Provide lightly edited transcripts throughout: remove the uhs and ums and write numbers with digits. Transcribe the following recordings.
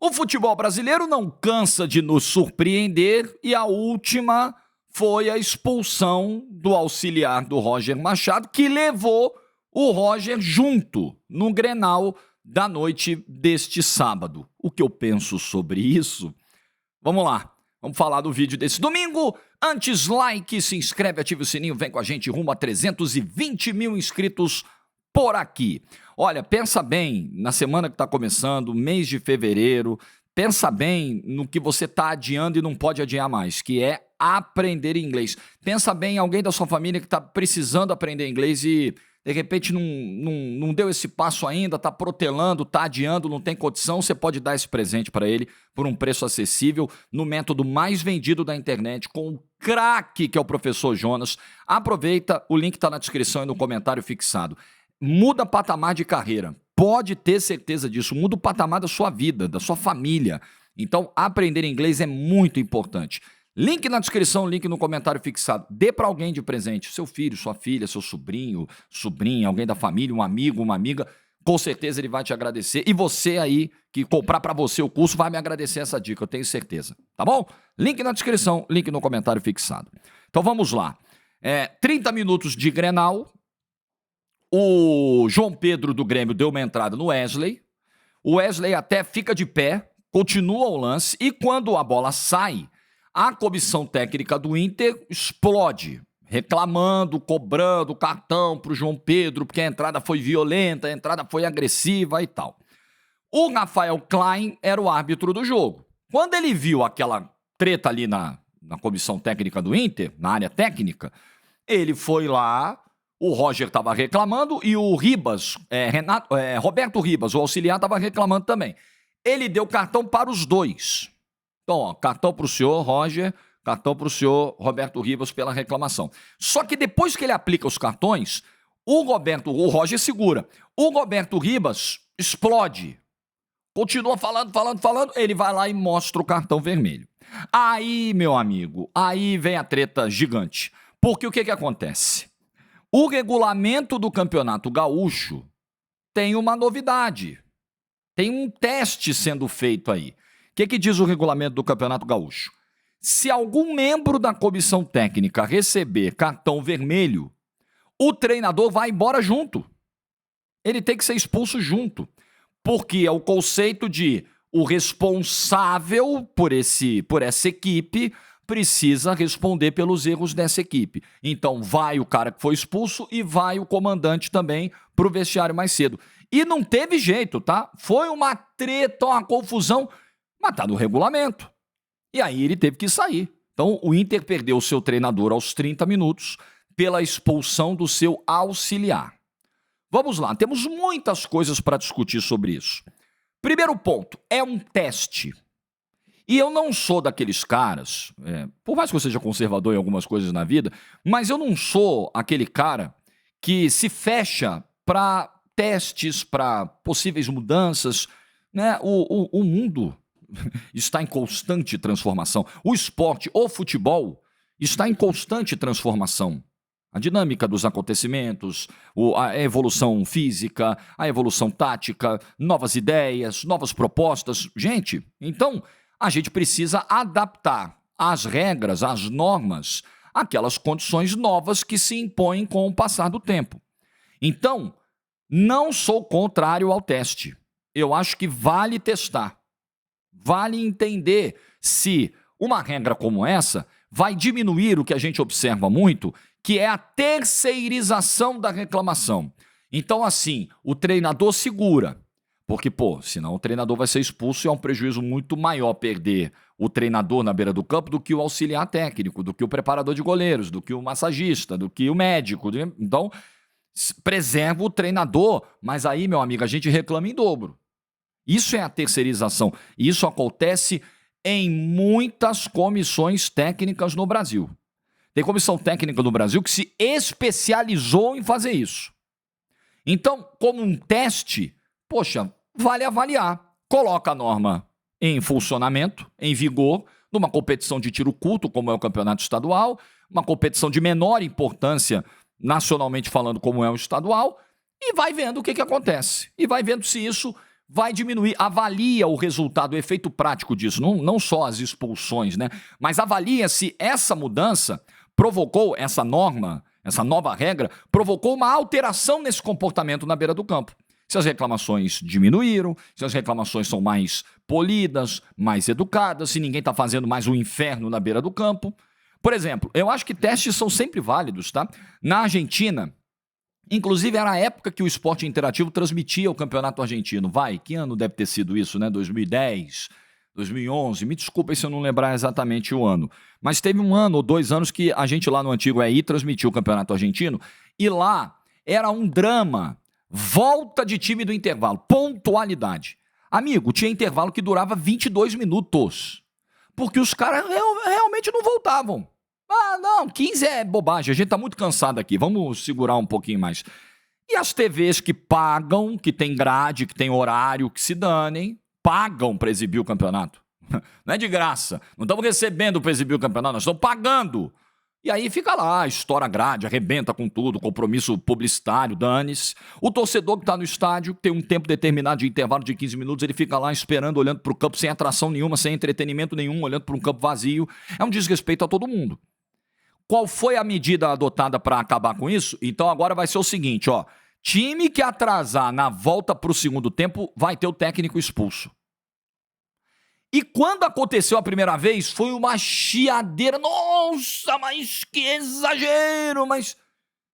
O futebol brasileiro não cansa de nos surpreender e a última foi a expulsão do auxiliar do Roger Machado, que levou o Roger junto no Grenal da noite deste sábado. O que eu penso sobre isso? Vamos lá, vamos falar do vídeo desse domingo. Antes, like, se inscreve, ativa o sininho, vem com a gente rumo a 320 mil inscritos por aqui. Olha, pensa bem na semana que está começando, mês de fevereiro, pensa bem no que você está adiando e não pode adiar mais, que é aprender inglês. Pensa bem em alguém da sua família que está precisando aprender inglês e de repente não deu esse passo ainda, está protelando, está adiando, não tem condição, você pode dar esse presente para ele por um preço acessível, no método mais vendido da internet, com o craque que é o professor Jonas. Aproveita, o link está na descrição e no comentário fixado. Muda patamar de carreira, pode ter certeza disso, muda o patamar da sua vida, da sua família. Então, aprender inglês é muito importante. Link na descrição, link no comentário fixado. Dê para alguém de presente, seu filho, sua filha, seu sobrinho, sobrinha, alguém da família, um amigo, uma amiga. Com certeza ele vai te agradecer. E você aí, que comprar para você o curso, vai me agradecer essa dica, eu tenho certeza. Tá bom? Link na descrição, link no comentário fixado. Então vamos lá. 30 minutos de Grenal. O João Pedro do Grêmio deu uma entrada no Wesley. O Wesley até fica de pé, continua o lance. E quando a bola sai, a comissão técnica do Inter explode, reclamando, cobrando cartão para o João Pedro, porque a entrada foi violenta, a entrada foi agressiva e tal. O Rafael Klein era o árbitro do jogo. Quando ele viu aquela treta ali na comissão técnica do Inter, na área técnica, ele foi lá, o Roger estava reclamando e o Ribas, Roberto Ribas, o auxiliar, estava reclamando também. Ele deu cartão para os dois. Então, ó, cartão para o senhor Roger, cartão para o senhor Roberto Ribas pela reclamação. Só que depois que ele aplica os cartões, o Roger segura. O Roberto Ribas explode. Continua falando, ele vai lá e mostra o cartão vermelho. Aí, meu amigo, aí vem a treta gigante. Porque o que acontece? O regulamento do Campeonato Gaúcho tem uma novidade. Tem um teste sendo feito aí. O que diz o regulamento do Campeonato Gaúcho? Se algum membro da comissão técnica receber cartão vermelho, o treinador vai embora junto. Ele tem que ser expulso junto. Porque é o conceito de o responsável por essa equipe precisa responder pelos erros dessa equipe. Então vai o cara que foi expulso e vai o comandante também pro vestiário mais cedo. E não teve jeito, tá? Foi uma treta, uma confusão, mas tá no regulamento. E aí ele teve que sair. Então o Inter perdeu o seu treinador aos 30 minutos pela expulsão do seu auxiliar. Vamos lá, temos muitas coisas para discutir sobre isso. Primeiro ponto, é um teste. E eu não sou daqueles caras, por mais que eu seja conservador em algumas coisas na vida, mas eu não sou aquele cara que se fecha para testes, para possíveis mudanças, né? O mundo está em constante transformação. O esporte, o futebol, está em constante transformação. A dinâmica dos acontecimentos, a evolução física, a evolução tática, novas ideias, novas propostas. Gente, então a gente precisa adaptar as regras, as normas, aquelas condições novas que se impõem com o passar do tempo. Então, não sou contrário ao teste. Eu acho que vale testar. Vale entender se uma regra como essa vai diminuir o que a gente observa muito, que é a terceirização da reclamação. Então, assim, o treinador segura. Porque, senão o treinador vai ser expulso e é um prejuízo muito maior perder o treinador na beira do campo do que o auxiliar técnico, do que o preparador de goleiros, do que o massagista, do que o médico. Então, preserva o treinador, mas aí, meu amigo, a gente reclama em dobro. Isso é a terceirização. E isso acontece em muitas comissões técnicas no Brasil. Tem comissão técnica no Brasil que se especializou em fazer isso. Então, como um teste, vale avaliar. Coloca a norma em funcionamento, em vigor, numa competição de tiro curto, como é o campeonato estadual, uma competição de menor importância, nacionalmente falando, como é o estadual, e vai vendo o que acontece. E vai vendo se isso vai diminuir. Avalia o resultado, o efeito prático disso, não só as expulsões, né? Mas avalia se essa mudança provocou, essa norma, essa nova regra, provocou uma alteração nesse comportamento na beira do campo. Se as reclamações diminuíram, se as reclamações são mais polidas, mais educadas, se ninguém está fazendo mais um inferno na beira do campo. Por exemplo, eu acho que testes são sempre válidos, tá? Na Argentina, inclusive era a época que o Esporte Interativo transmitia o Campeonato Argentino. Que ano deve ter sido isso, né? 2010, 2011, me desculpem se eu não lembrar exatamente o ano. Mas teve 1 ano ou 2 anos que a gente lá no antigo EI transmitiu o Campeonato Argentino e lá era um drama. Volta de time do intervalo, pontualidade. Amigo, tinha intervalo que durava 22 minutos, porque os caras realmente não voltavam. Não, 15 é bobagem, a gente tá muito cansado aqui, vamos segurar um pouquinho mais. E as TVs que pagam, que tem grade, que tem horário, que se danem, pagam para exibir o campeonato. Não é de graça, não estamos recebendo para exibir o campeonato, nós estamos pagando. E aí fica lá, estoura a grade, arrebenta com tudo, compromisso publicitário, dane-se. O torcedor que está no estádio, tem um tempo determinado de intervalo de 15 minutos, ele fica lá esperando, olhando para o campo, sem atração nenhuma, sem entretenimento nenhum, olhando para um campo vazio. É um desrespeito a todo mundo. Qual foi a medida adotada para acabar com isso? Então agora vai ser o seguinte, ó. Time que atrasar na volta para o segundo tempo vai ter o técnico expulso. E quando aconteceu a primeira vez, foi uma chiadeira. Nossa, mas que exagero! Mas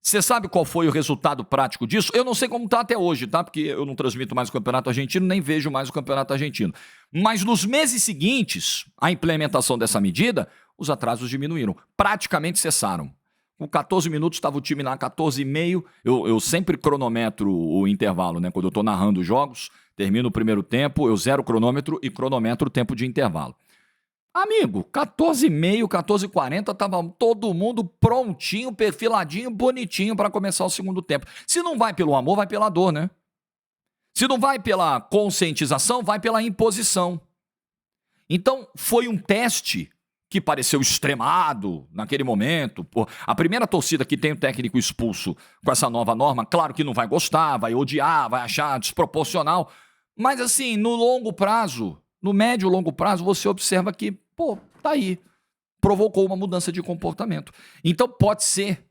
você sabe qual foi o resultado prático disso? Eu não sei como está até hoje, tá? Porque eu não transmito mais o Campeonato Argentino, nem vejo mais o Campeonato Argentino. Mas nos meses seguintes, a implementação dessa medida, os atrasos diminuíram. Praticamente cessaram. Com 14 minutos estava o time lá, 14,5. Eu sempre cronometro o intervalo, né? Quando eu estou narrando os jogos, termino o primeiro tempo, eu zero o cronômetro e cronometro o tempo de intervalo. Amigo, 14,5, 14,40, tava todo mundo prontinho, perfiladinho, bonitinho para começar o segundo tempo. Se não vai pelo amor, vai pela dor, né? Se não vai pela conscientização, vai pela imposição. Então, foi um teste que pareceu extremado naquele momento. Pô, a primeira torcida que tem o técnico expulso com essa nova norma, claro que não vai gostar, vai odiar, vai achar desproporcional. Mas assim, no longo prazo, no médio e longo prazo, você observa que, tá aí. Provocou uma mudança de comportamento. Então pode ser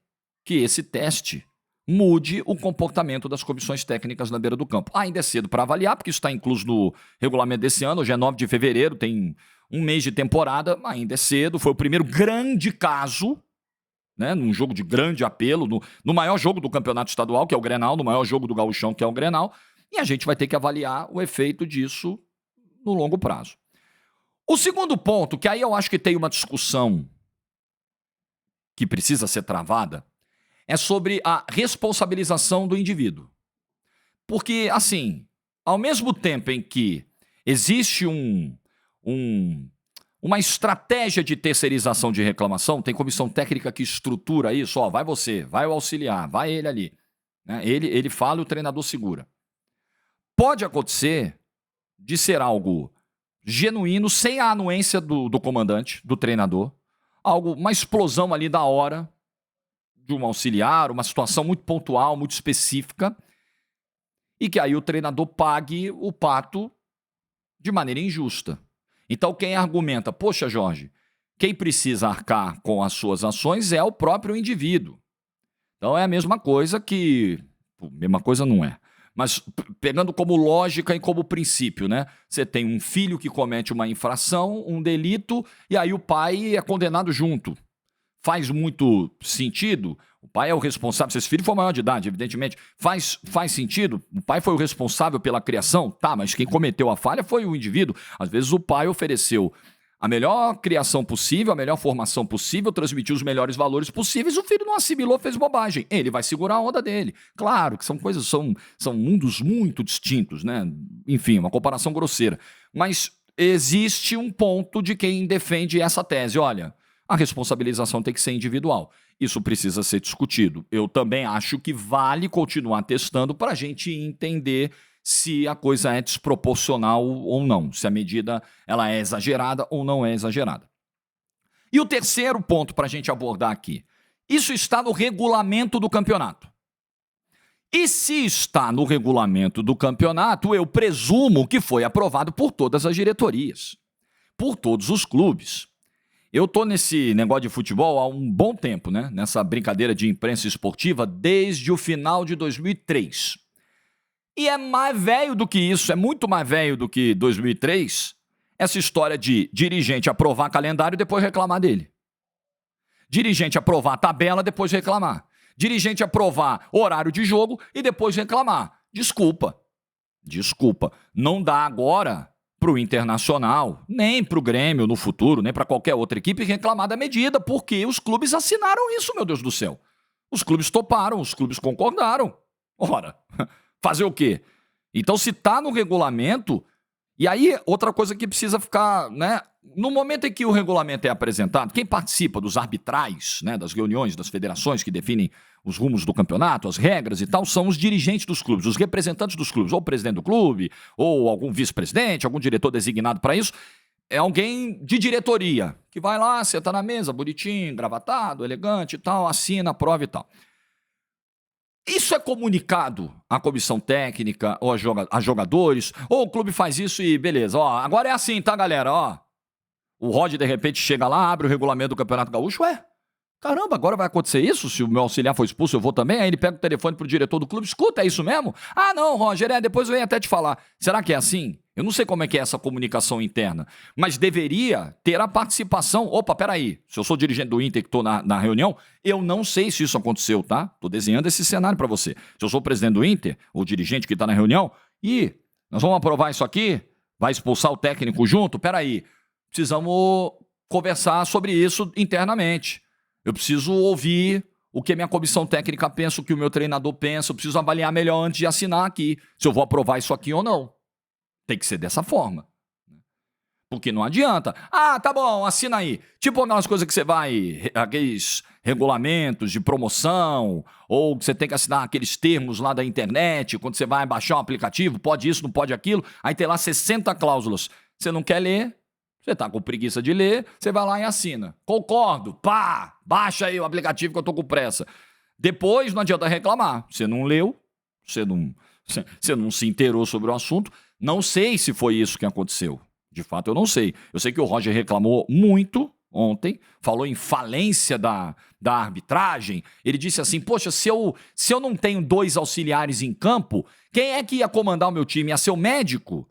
que esse teste mude o comportamento das comissões técnicas na beira do campo. Ainda é cedo para avaliar, porque isso está incluso no regulamento desse ano, hoje é 9 de fevereiro, tem 1 mês de temporada, ainda é cedo, foi o primeiro grande caso, né, num jogo de grande apelo, no maior jogo do campeonato estadual, que é o Grenal, no maior jogo do Gauchão, que é o Grenal, e a gente vai ter que avaliar o efeito disso no longo prazo. O segundo ponto, que aí eu acho que tem uma discussão que precisa ser travada, é sobre a responsabilização do indivíduo. Porque, assim, ao mesmo tempo em que existe uma estratégia de terceirização de reclamação, tem comissão técnica que estrutura isso, vai você, vai o auxiliar, vai ele ali. Né? Ele fala e o treinador segura. Pode acontecer de ser algo genuíno, sem a anuência do comandante, do treinador, uma explosão ali da hora, de um auxiliar, uma situação muito pontual, muito específica, e que aí o treinador pague o pato de maneira injusta. Então quem argumenta, poxa Jorge, quem precisa arcar com as suas ações é o próprio indivíduo. Então é a mesma coisa que... mesma coisa não é. Mas pegando como lógica e como princípio, né? Você tem um filho que comete uma infração, um delito, e aí o pai é condenado junto. Faz muito sentido? O pai é o responsável, se esse filho for maior de idade, evidentemente. Faz sentido? O pai foi o responsável pela criação? Tá, mas quem cometeu a falha foi o indivíduo. Às vezes o pai ofereceu a melhor criação possível, a melhor formação possível, transmitiu os melhores valores possíveis, o filho não assimilou, fez bobagem. Ele vai segurar a onda dele. Claro que são mundos muito distintos, né? Enfim, uma comparação grosseira. Mas existe um ponto de quem defende essa tese. Olha, a responsabilização tem que ser individual. Isso precisa ser discutido. Eu também acho que vale continuar testando para a gente entender se a coisa é desproporcional ou não, se a medida ela é exagerada ou não é exagerada. E o terceiro ponto para a gente abordar aqui, isso está no regulamento do campeonato. E se está no regulamento do campeonato, eu presumo que foi aprovado por todas as diretorias, por todos os clubes. Eu tô nesse negócio de futebol há um bom tempo, né? Nessa brincadeira de imprensa esportiva desde o final de 2003. E é mais velho do que isso, é muito mais velho do que 2003, essa história de dirigente aprovar calendário e depois reclamar dele. Dirigente aprovar tabela, depois reclamar. Dirigente aprovar horário de jogo e depois reclamar. Desculpa. Não dá agora pro Internacional, nem pro Grêmio no futuro, nem para qualquer outra equipe reclamar da medida, porque os clubes assinaram isso, meu Deus do céu. Os clubes toparam, os clubes concordaram. Ora, fazer o quê? Então, se tá no regulamento, e aí outra coisa que precisa ficar, né? No momento em que o regulamento é apresentado, quem participa dos arbitrais, né, das reuniões das federações que definem os rumos do campeonato, as regras e tal, são os dirigentes dos clubes, os representantes dos clubes, ou o presidente do clube, ou algum vice-presidente, algum diretor designado para isso. É alguém de diretoria, que vai lá, senta na mesa, bonitinho, gravatado, elegante e tal, assina, aprova e tal. Isso é comunicado à comissão técnica, ou a jogadores, ou o clube faz isso e beleza, ó, agora é assim, tá, galera, ó. O Roger, de repente, chega lá, abre o regulamento do Campeonato Gaúcho, caramba, agora vai acontecer isso? Se o meu auxiliar for expulso, eu vou também? Aí ele pega o telefone pro diretor do clube, escuta, é isso mesmo? Ah, não, Roger, depois eu venho até te falar. Será que é assim? Eu não sei como é que é essa comunicação interna, mas deveria ter a participação. Opa, peraí, se eu sou dirigente do Inter que tô na reunião, eu não sei se isso aconteceu, tá? Tô desenhando esse cenário para você. Se eu sou o presidente do Inter, o dirigente que tá na reunião, e nós vamos aprovar isso aqui? Vai expulsar o técnico junto? Peraí. Precisamos conversar sobre isso internamente. Eu preciso ouvir o que a minha comissão técnica pensa, o que o meu treinador pensa. Eu preciso avaliar melhor antes de assinar aqui, se eu vou aprovar isso aqui ou não. Tem que ser dessa forma. Porque não adianta. Ah, tá bom, assina aí. Tipo aquelas coisas que você vai, aqueles regulamentos de promoção, ou que você tem que assinar aqueles termos lá da internet, quando você vai baixar um aplicativo, pode isso, não pode aquilo, aí tem lá 60 cláusulas. Você não quer ler? Você tá com preguiça de ler, você vai lá e assina. Concordo, pá, baixa aí o aplicativo que eu tô com pressa. Depois não adianta reclamar. Você não leu, você não se inteirou sobre o assunto. Não sei se foi isso que aconteceu. De fato, eu não sei. Eu sei que o Roger reclamou muito ontem, falou em falência da arbitragem. Ele disse assim, poxa, se eu não tenho 2 auxiliares em campo, quem é que ia comandar o meu time? Ia ser o médico?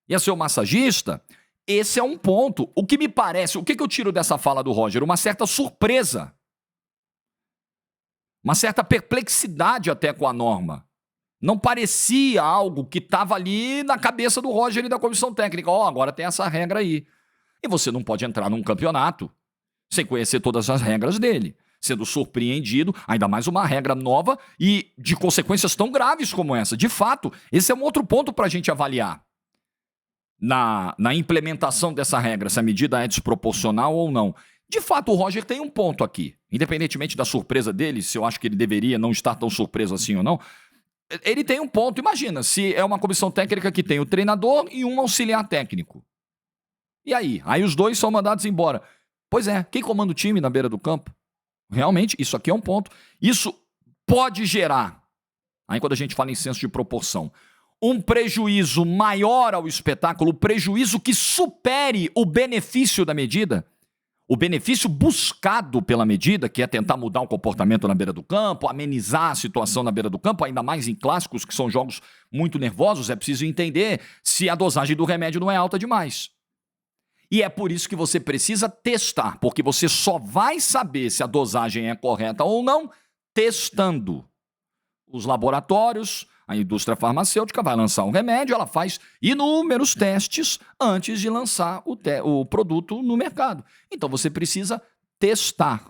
Ia ser o massagista? Esse é um ponto. O que me parece, o que eu tiro dessa fala do Roger? Uma certa surpresa. Uma certa perplexidade até com a norma. Não parecia algo que estava ali na cabeça do Roger e da comissão técnica. Agora tem essa regra aí. E você não pode entrar num campeonato sem conhecer todas as regras dele. Sendo surpreendido, ainda mais uma regra nova e de consequências tão graves como essa. De fato, esse é um outro ponto para a gente avaliar. Na implementação dessa regra, se a medida é desproporcional ou não. De fato, o Roger tem um ponto aqui. Independentemente da surpresa dele, se eu acho que ele deveria não estar tão surpreso assim ou não, ele tem um ponto. Imagina, se é uma comissão técnica que tem o treinador e um auxiliar técnico. E aí? Aí os 2 são mandados embora. Pois é, quem comanda o time na beira do campo? Realmente, isso aqui é um ponto. Isso pode gerar, aí quando a gente fala em senso de proporção, um prejuízo maior ao espetáculo, prejuízo que supere o benefício da medida, o benefício buscado pela medida, que é tentar mudar o comportamento na beira do campo, amenizar a situação na beira do campo, ainda mais em clássicos, que são jogos muito nervosos, é preciso entender se a dosagem do remédio não é alta demais. E é por isso que você precisa testar, porque você só vai saber se a dosagem é correta ou não testando. Os laboratórios, a indústria farmacêutica vai lançar um remédio, ela faz inúmeros testes antes de lançar o produto no mercado. Então você precisa testar.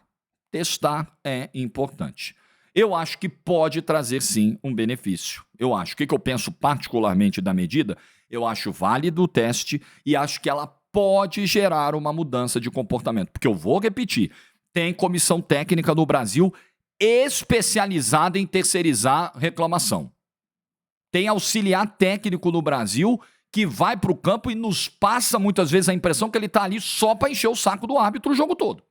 Testar é importante. Eu acho que pode trazer, sim, um benefício. Eu acho. O que eu penso particularmente da medida? Eu acho válido o teste e acho que ela pode gerar uma mudança de comportamento. Porque eu vou repetir, tem comissão técnica no Brasil especializada em terceirizar reclamação. Tem auxiliar técnico no Brasil que vai para o campo e nos passa muitas vezes a impressão que ele está ali só para encher o saco do árbitro o jogo todo.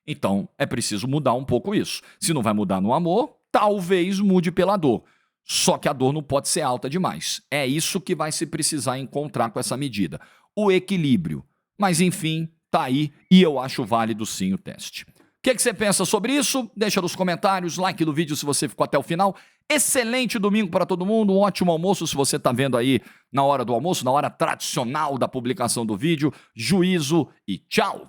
Então, é preciso mudar um pouco isso. Se não vai mudar no amor, talvez mude pela dor. Só que a dor não pode ser alta demais. É isso que vai se precisar encontrar com essa medida. O equilíbrio. Mas enfim, tá aí e eu acho válido sim o teste. O que você pensa sobre isso? Deixa nos comentários, like do vídeo se você ficou até o final. Excelente domingo para todo mundo, um ótimo almoço se você está vendo aí na hora do almoço, na hora tradicional da publicação do vídeo. Juízo e tchau!